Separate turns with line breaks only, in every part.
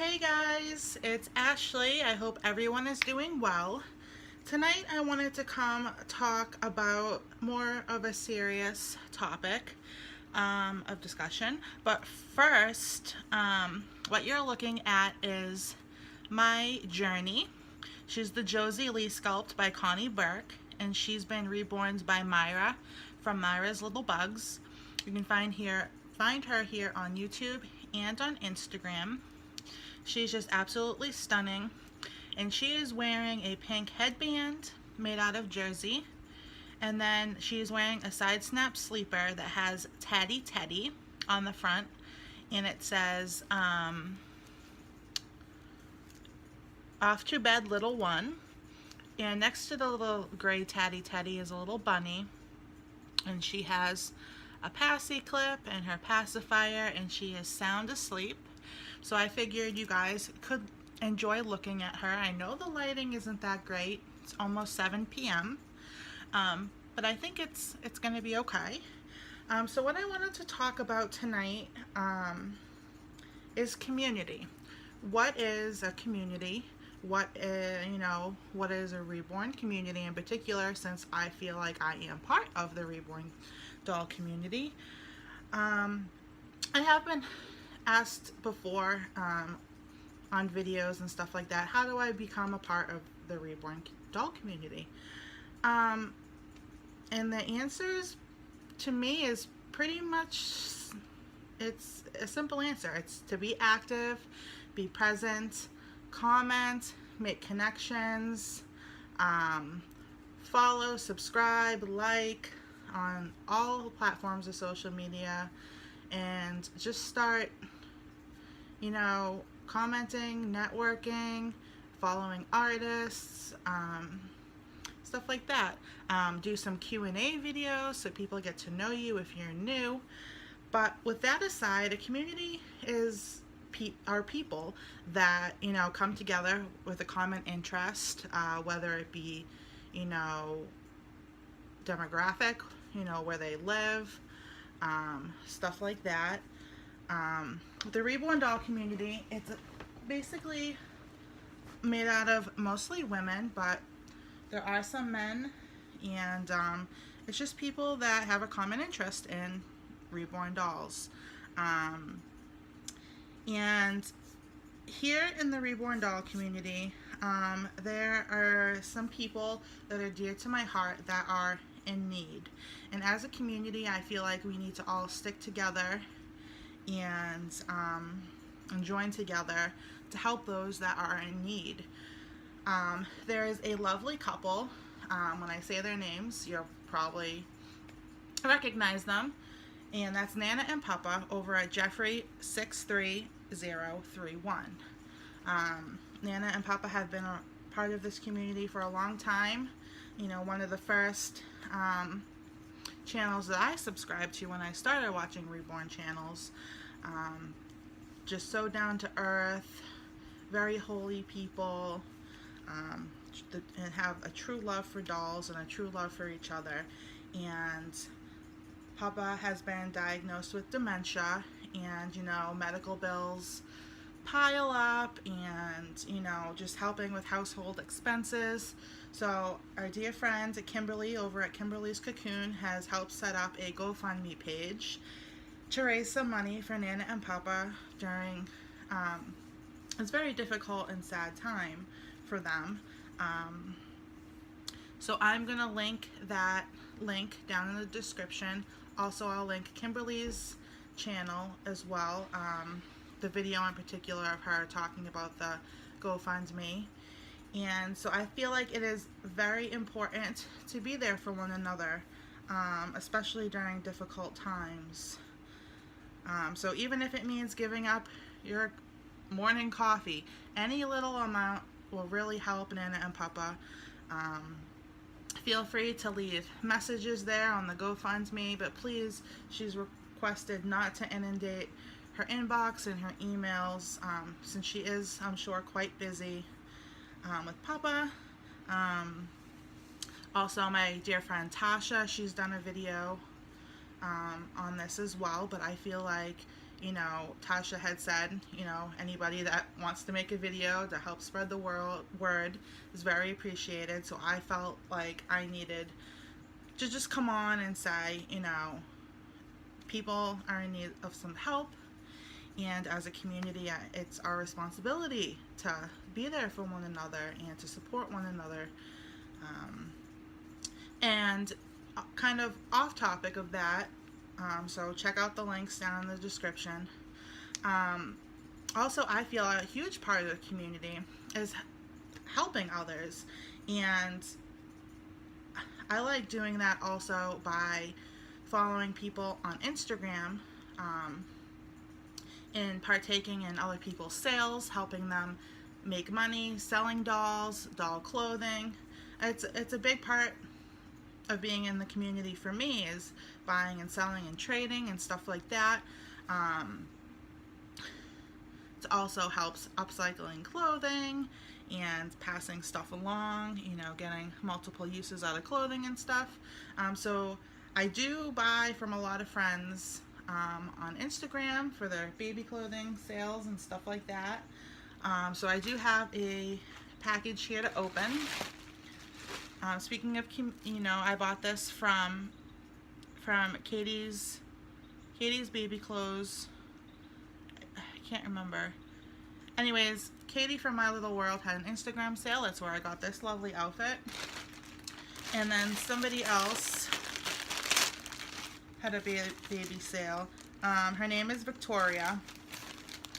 Hey guys, it's Ashley. I hope everyone is doing well. Tonight I wanted to come talk about more of a serious topic of discussion. But first, what you're looking at is my journey. She's the Josie Lee sculpt by Connie Burke, and she's been reborn by Myra from Myra's Little Bugs. You can find her here on YouTube and on Instagram. She's just absolutely stunning, and she is wearing a pink headband made out of jersey, and then she's wearing a side snap sleeper that has Teddy Teddy on the front, and it says off to bed little one, and next to the little gray Teddy Teddy is a little bunny, and she has a passy clip and her pacifier, and she is sound asleep. So I figured you guys could enjoy looking at her. I know the lighting isn't that great. It's almost 7 p.m. But I think it's going to be okay. So what I wanted to talk about tonight is community. What is a community? What is a reborn community in particular, since I feel like I am part of the reborn doll community. I have been asked before on videos and stuff like that, how do I become a part of the reborn doll community? And the answers to me is pretty much, it's a simple answer. It's to be active, be present, comment, make connections, follow, subscribe, like on all platforms of social media, and just start commenting, networking, following artists, stuff like that. Do some Q&A videos so people get to know you if you're new. But with that aside, a community are people that come together with a common interest, whether it be demographic, where they live, stuff like that. The reborn doll community, it's basically made out of mostly women, but there are some men, and it's just people that have a common interest in reborn dolls. And here in the reborn doll community, there are some people that are dear to my heart that are in need. And as a community, I feel like we need to all stick together and join together to help those that are in need. There is a lovely couple. When I say their names, you'll probably recognize them, and that's Nana and Papa over at Jeffrey 63031. Nana and Papa have been a part of this community for a long time. One of the first channels that I subscribed to when I started watching reborn channels. Just so down to earth, very holy people, and have a true love for dolls and a true love for each other. And Papa has been diagnosed with dementia, and medical bills pile up, and just helping with household expenses. So our dear friend Kymberlee over at Kymberlee's Cocoon has helped set up a Gofundme page to raise some money for Nana and Papa during it's very difficult and sad time for them. So I'm gonna link that link down in the description. Also, I'll link Kymberlee's channel as well, the video in particular of her talking about the Gofundme. And so I feel like it is very important to be there for one another, especially during difficult times. So even if it means giving up your morning coffee, any little amount will really help Nana and Papa. Feel free to leave messages there on the GoFundMe, but please, she's requested not to inundate her inbox and her emails, since she is, I'm sure, quite busy with Papa. Also, my dear friend Tasha, she's done a video on this as well, but I feel like you know, Tasha had said, you know, anybody that wants to make a video to help spread the word is very appreciated. So I felt like I needed to just come on and say, you know, people are in need of some help, and as a community, it's our responsibility to be there for one another and to support one another. And kind of off topic of that, so check out the links down in the description. Also, I feel a huge part of the community is helping others, and I like doing that also by following people on Instagram, and partaking in other people's sales, helping them make money, selling dolls, doll clothing. It's a big part of being in the community for me, is buying and selling and trading and stuff like that. It also helps upcycling clothing and passing stuff along, you know, getting multiple uses out of clothing and stuff. So I do buy from a lot of friends on Instagram for their baby clothing sales and stuff like that. So I do have a package here to open. Speaking of, you know, I bought this from Katie's Baby Clothes. I can't remember. Anyways, Katie from My Little World had an Instagram sale. That's where I got this lovely outfit. And then somebody else had a baby sale. Her name is Victoria.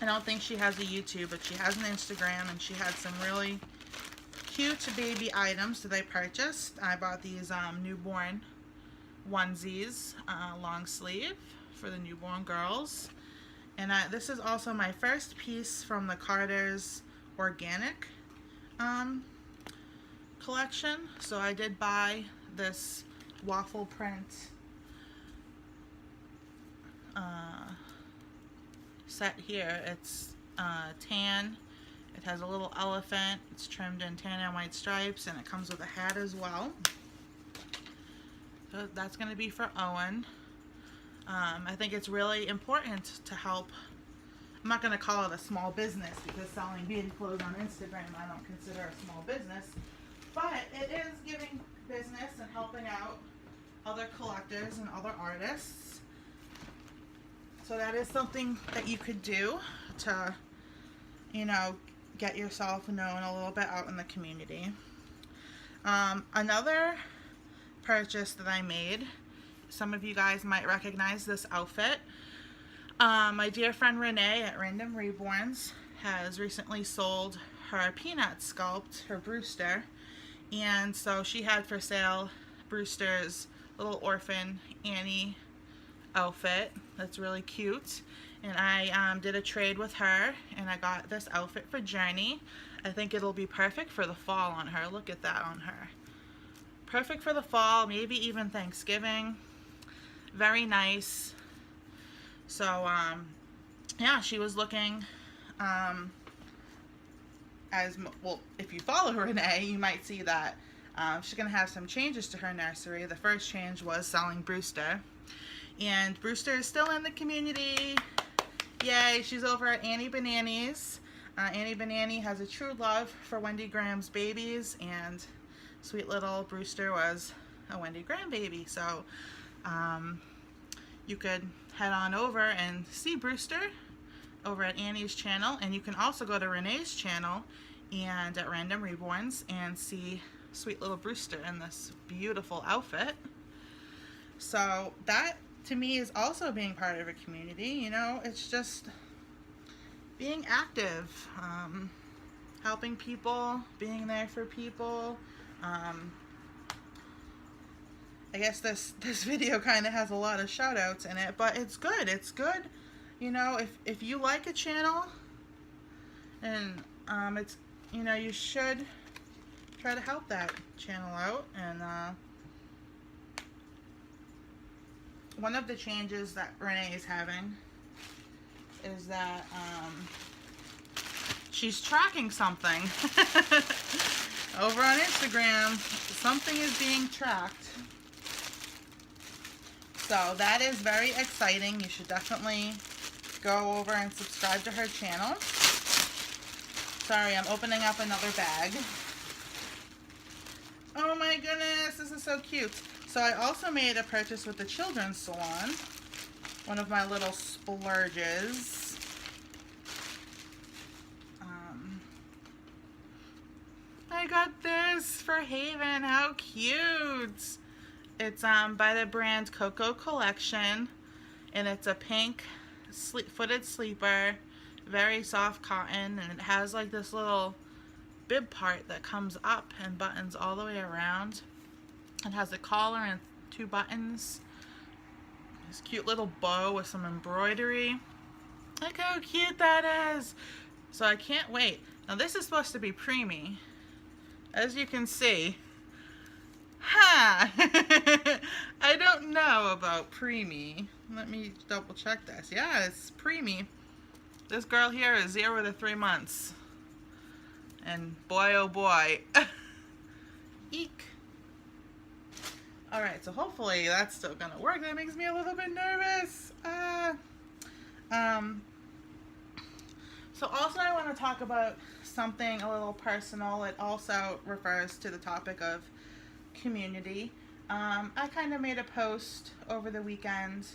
I don't think she has a YouTube, but she has an Instagram, and she had some really cute baby items that I purchased. I bought these newborn onesies, long sleeve for the newborn girls. And this is also my first piece from the Carter's organic collection. So I did buy this waffle print set here. It's tan. It has a little elephant. It's trimmed in tan and white stripes, and it comes with a hat as well. So that's going to be for Owen. I think it's really important to help. I'm not going to call it a small business, because selling baby clothes on Instagram I don't consider a small business, but it is giving business and helping out other collectors and other artists. So that is something that you could do to, you know, get yourself known a little bit out in the community. Another purchase that I made, some of you guys might recognize this outfit. My dear friend Renee at Random Reborns has recently sold her Peanut sculpt, her Brewster, and so she had for sale Brewster's little orphan Annie outfit that's really cute, and I did a trade with her, and I got this outfit for Journey. I think it'll be perfect for the fall on her. Look at that on her. Perfect for the fall, maybe even Thanksgiving. Very nice. So yeah, she was looking as well. If you follow Renee, you might see that she's gonna have some changes to her nursery. The first change was selling Brewster, and Brewster is still in the community. Yay, she's over at Annie Banani's. Annie Banani has a true love for Wendy Graham's babies, and sweet little Brewster was a Wendy Graham baby. So you could head on over and see Brewster over at Annie's channel, and you can also go to Renee's channel and at Random Reborns and see sweet little Brewster in this beautiful outfit. So that to me is also being part of a community. You know, it's just being active, helping people, being there for people. I guess this video kind of has a lot of shout outs in it, but it's good. It's good. You know, if you like a channel, and it's, you know, you should try to help that channel out. And one of the changes that Renee is having is that she's tracking something over on Instagram. Something is being tracked. So that is very exciting. You should definitely go over and subscribe to her channel. Sorry, I'm opening up another bag. Oh my goodness, this is so cute. So I also made a purchase with the children's salon. One of my little splurges. I got this for Haven. How cute! It's by the brand Coco Collection, and it's a pink footed sleeper, very soft cotton, and it has like this little bib part that comes up and buttons all the way around. It has a collar and 2 buttons. This cute little bow with some embroidery. Look how cute that is! So I can't wait. Now this is supposed to be preemie. As you can see, I don't know about preemie. Let me double check this. Yeah, it's preemie. This girl here is 0 to 3 months. And boy, oh boy. Eek. Alright, so hopefully that's still gonna work. That makes me a little bit nervous. So also I want to talk about something a little personal. It also refers to the topic of community. I kind of made a post over the weekend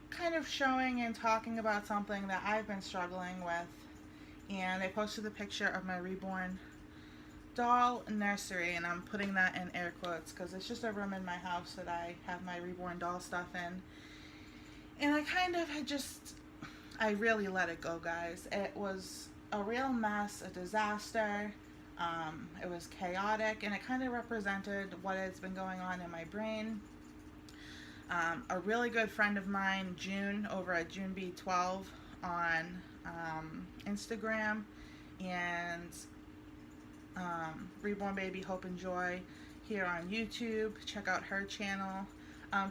kind of showing and talking about something that I've been struggling with, and I posted a picture of my reborn doll nursery, and I'm putting that in air quotes because it's just a room in my house that I have my reborn doll stuff in. And I kind of had I really let it go, guys. It was a real mess, a disaster. It was chaotic, and it kind of represented what has been going on in my brain. A really good friend of mine, June, over at JuneB12 on Instagram, and Reborn Baby Hope and Joy here on YouTube. Check out her channel.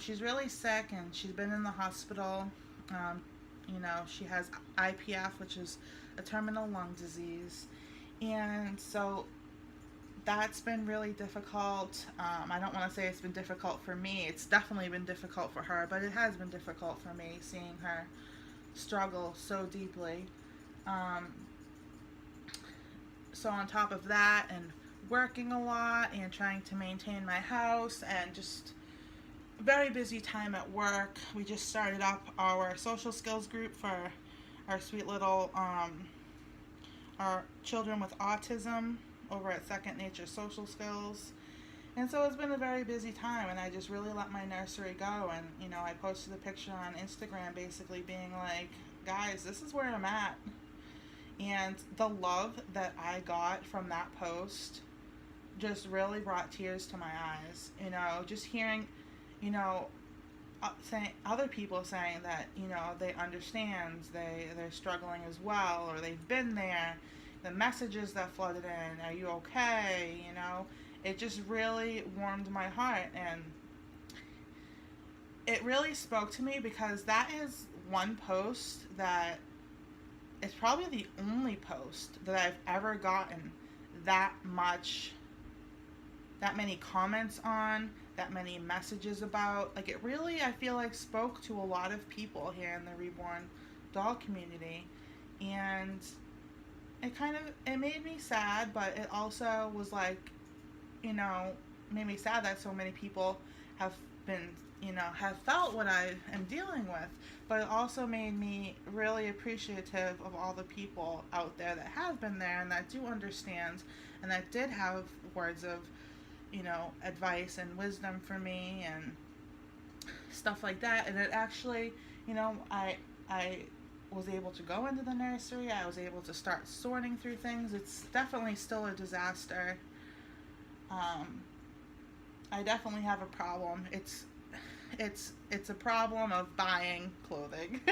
She's really sick, and she's been in the hospital. You know, she has IPF, which is a terminal lung disease. And so that's been really difficult. I don't want to say it's been difficult for me. It's definitely been difficult for her, but it has been difficult for me seeing her struggle so deeply. So on top of that, and working a lot and trying to maintain my house, and just very busy time at work. We just started up our social skills group for our sweet little our children with autism over at Second Nature Social Skills. And so it's been a very busy time, and I just really let my nursery go. And you know, I posted a picture on Instagram basically being like, guys, this is where I'm at. And the love that I got from that post just really brought tears to my eyes. You know, just hearing, you know, saying other people saying that, you know, they understand, they're struggling as well, or they've been there. The messages that flooded in, are you okay? You know, it just really warmed my heart, and it really spoke to me, because that is one post that is probably the only post that I've ever gotten that many comments on, that many messages about. Like, it really, I feel like, spoke to a lot of people here in the Reborn doll community. And it made me sad, but it also was like, you know, made me sad that so many people have been, you know, have felt what I am dealing with. But it also made me really appreciative of all the people out there that have been there and that do understand, and that did have words of, you know, advice and wisdom for me and stuff like that. And it actually, you know, I was able to go into the nursery. I was able to start sorting through things. It's definitely still a disaster. I definitely have a problem. It's a problem of buying clothing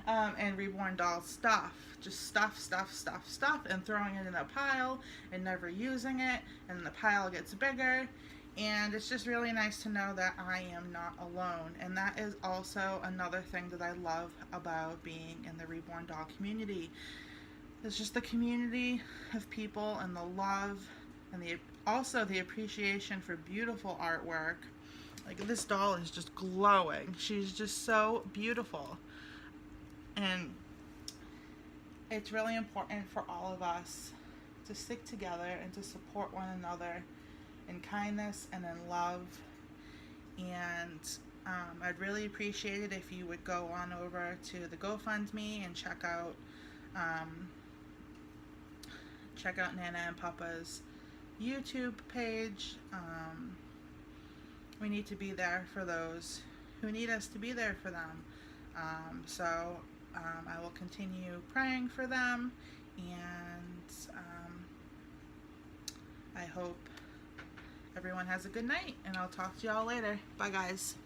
and Reborn doll stuff. Just stuff, and throwing it in a pile and never using it, and the pile gets bigger. And it's just really nice to know that I am not alone. And that is also another thing that I love about being in the Reborn doll community. It's just the community of people, and the love, and also the appreciation for beautiful artwork, Like, this doll is just glowing. She's just so beautiful. And it's really important for all of us to stick together and to support one another in kindness and in love. And I'd really appreciate it if you would go on over to the Gofundme and check out Nana and Papa's YouTube page. We need to be there for those who need us to be there for them. So I will continue praying for them, and I hope everyone has a good night, and I'll talk to y'all later. Bye, guys.